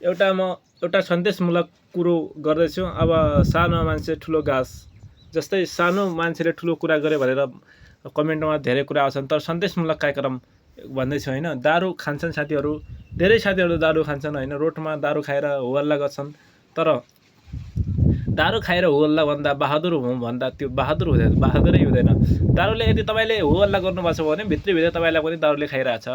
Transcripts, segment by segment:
एउटा सन्देशमूलक कुरो गर्दैछु। अब सानो मान्छे ठुलो घाँस जस्तै सानो मान्छेले ठुलो कुरा गरे भनेर कमेन्टमा धेरै कुरा आउँछन्, तर सन्देशमूलक कार्यक्रम भन्दैछु होइन। दारू खान्छन् साथीहरू, धेरै साथीहरू दारू खान्छन् होइन, रोडमा दारू खाएर होहल्ला गर्छन्। तर दारू खाएर होहल्ला भन्दा बहादुर हुँ भन्दा त्यो बहादुर हुँदैन, बहादुरै हुँदैन। दारूले यदि तपाईँले होहल्ला गर्नुभएको छ भने भित्रभित्र तपाईँलाई पनि दारूले खाइरहेछ।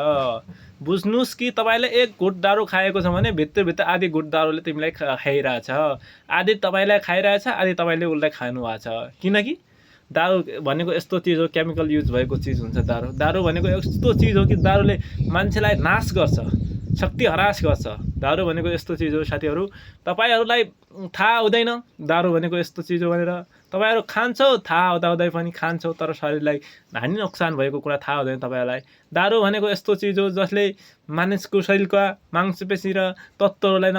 बुझ्नुहोस् कि तपाईँले एक घुट दारू खाएको छ भने भित्रभित्र आधी घुट दारूले तिमीलाई खाइरहेछ। आधी तपाईँलाई खाइरहेछ, आधी तपाईँले उसलाई खानु भएको छ। किनकि दारू भनेको यस्तो चिज हो, केमिकल युज भएको चिज हुन्छ दारू। दारू भनेको यस्तो चिज हो कि दारूले मान्छेलाई नाश गर्छ, शक्ति हरास गर्छ। दारू भनेको यस्तो चिज हो साथीहरू, तपाईँहरूलाई थाहा हुँदैन दारू भनेको यस्तो चिज हो भनेर। तपाईँहरू खान्छौ, थाहा हुँदाहुँदै पनि खान्छौ, तर शरीरलाई हानि नोक्सान भएको कुरा थाहा हुँदैन तपाईँहरूलाई। दारू भनेको यस्तो चिज हो जसले मानिसको शरीरका मांसपेशी र तत्त्वहरूलाई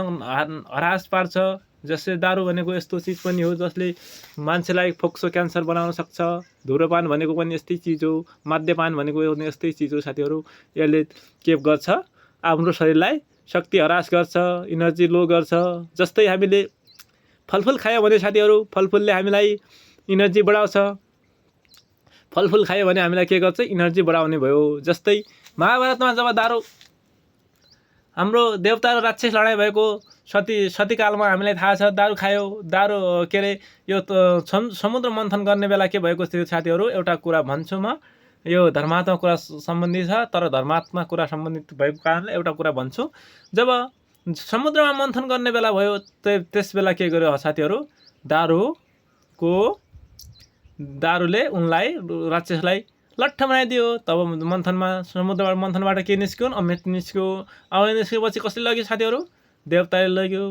हरास पार्छ। जस्तै दारू भनेको यस्तो चिज पनि हो जसले मान्छेलाई फोक्सो क्यान्सर बनाउन सक्छ। धुम्रपान भनेको पनि यस्तै चिज हो, मद्यपान भनेको पनि यस्तै चिज हो साथीहरू। यसले के गर्छ, हाम्रो शरीरलाई शक्ति हरास गर्छ, इनर्जी लो गर्छ। जस्तै हामीले फलफुल खायो भने साथीहरू, फलफुलले हामीलाई इनर्जी बढाउँछ। फलफुल खायो भने हामीलाई के गर्छ, इनर्जी बढाउने भयो। जस्तै महाभारतमा जब दारू हाम्रो देवता र राक्षस लडाइँ भएको सतीकालमा हामीलाई थाहा छ, दारू खायो। दारू के अरे यो समुद्र मन्थन गर्ने बेला के भएको थियो साथीहरू, एउटा कुरा भन्छु म, यो धर्मात्मक कुरा सम्बन्धी छ, तर धर्मात्मक कुरा सम्बन्धित भएको कारणले एउटा कुरा भन्छु। जब समुद्रमा मन्थन गर्ने बेला भयो त्यस बेला के गर्यो साथीहरू, दारूले उनलाई राक्षसलाई लट्ठ बनाइदियो। तब मन्थनबाट के निस्क्यो, अमृत निस्क्यो। अमृत निस्केपछि कसले लग्यो साथीहरू, देवताले लग्यो।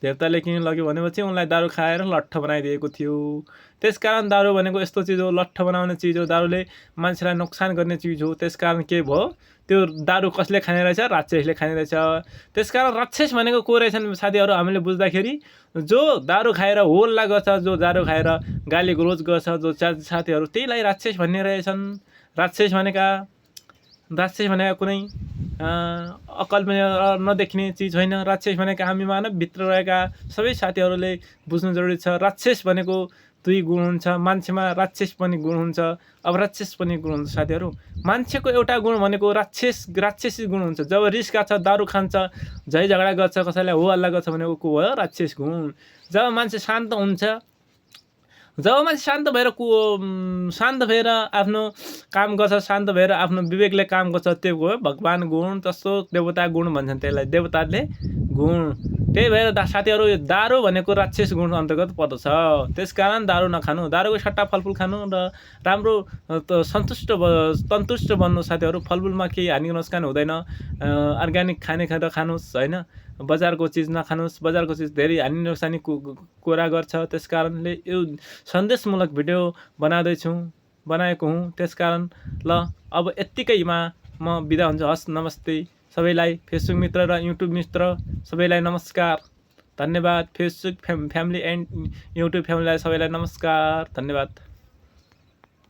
देवताले किन लग्यो भनेपछि उनलाई दारू खाएर लट्ठ बनाइदिएको थियो। त्यसकारण दारू भनेको यस्तो चिज हो, लट्ठ बनाउने चिज हो, दारूले मान्छेलाई नोक्सान गर्ने चिज हो। त्यसकारण के भयो, त्यो दारू कसले खाने रहेछ, राक्षसले खाने रहेछ। त्यसकारण राक्षस भनेको को रहेछन् साथीहरू, हामीले बुझ्दाखेरि जो दारू खाएर होल्ला गर्छ, जो दारू खाएर गाली गलोज गर्छ, जो साथीहरू, त्यहीलाई राक्षस भन्ने रहेछन्। राक्षस भनेका कुनै अक्कल नदेखिने चिज होइन। राक्षस भनेका हामी मानवभित्र रहेका सबै साथीहरूले बुझ्नु जरुरी छ। राक्षस भनेको दुई गुण हुन्छ, मान्छेमा राक्षस पनि गुण हुन्छ, अपराक्षस पनि गुण हुन्छ साथीहरू। मान्छेको एउटा गुण भनेको राक्षसी गुण हुन्छ। जब रिस गर्छ, दारू खान्छ, झै झगडा गर्छ, कसैलाई हो हल्ला गर्छ भनेको को हो, राक्षस गुण। जब मान्छे शान्त हुन्छ, शान्त भएर आफ्नो काम गर्छ, शान्त भएर आफ्नो विवेकले काम गर्छ, त्यो हो भगवान् गुण। जस्तो देवता गुण भन्छन् त्यसलाई, देवताले गुण। त्यही भएर साथीहरू, दारू भनेको राक्षस गुण अन्तर्गत पर्दछ। त्यसकारण दारू नखानु, दारूको सट्टा फलफुल खानु र राम्रो तन्तुष्ट बन्नु साथीहरू। फलफुलमा केही हानि नोक्सान हुँदैन। अर्ग्यानिक खाने खानुहोस् होइन, बजारको चिज नखानुहोस्। बजारको चिज धेरै हानि नोक्सानी कुरा गर्छ। त्यसकारणले यो सन्देशमूलक भिडियो बनाएको हुँ। त्यसकारण ल अब यत्तिकैमा म बिदा हुन्छु। हस्, नमस्ते सबैलाई, फेसबुक मित्र र युट्युब मित्र सबैलाई नमस्कार, धन्यवाद। फेसबुक फ्यामिली एन्ड युट्युब फ्यामिलीलाई सबैलाई नमस्कार, धन्यवाद।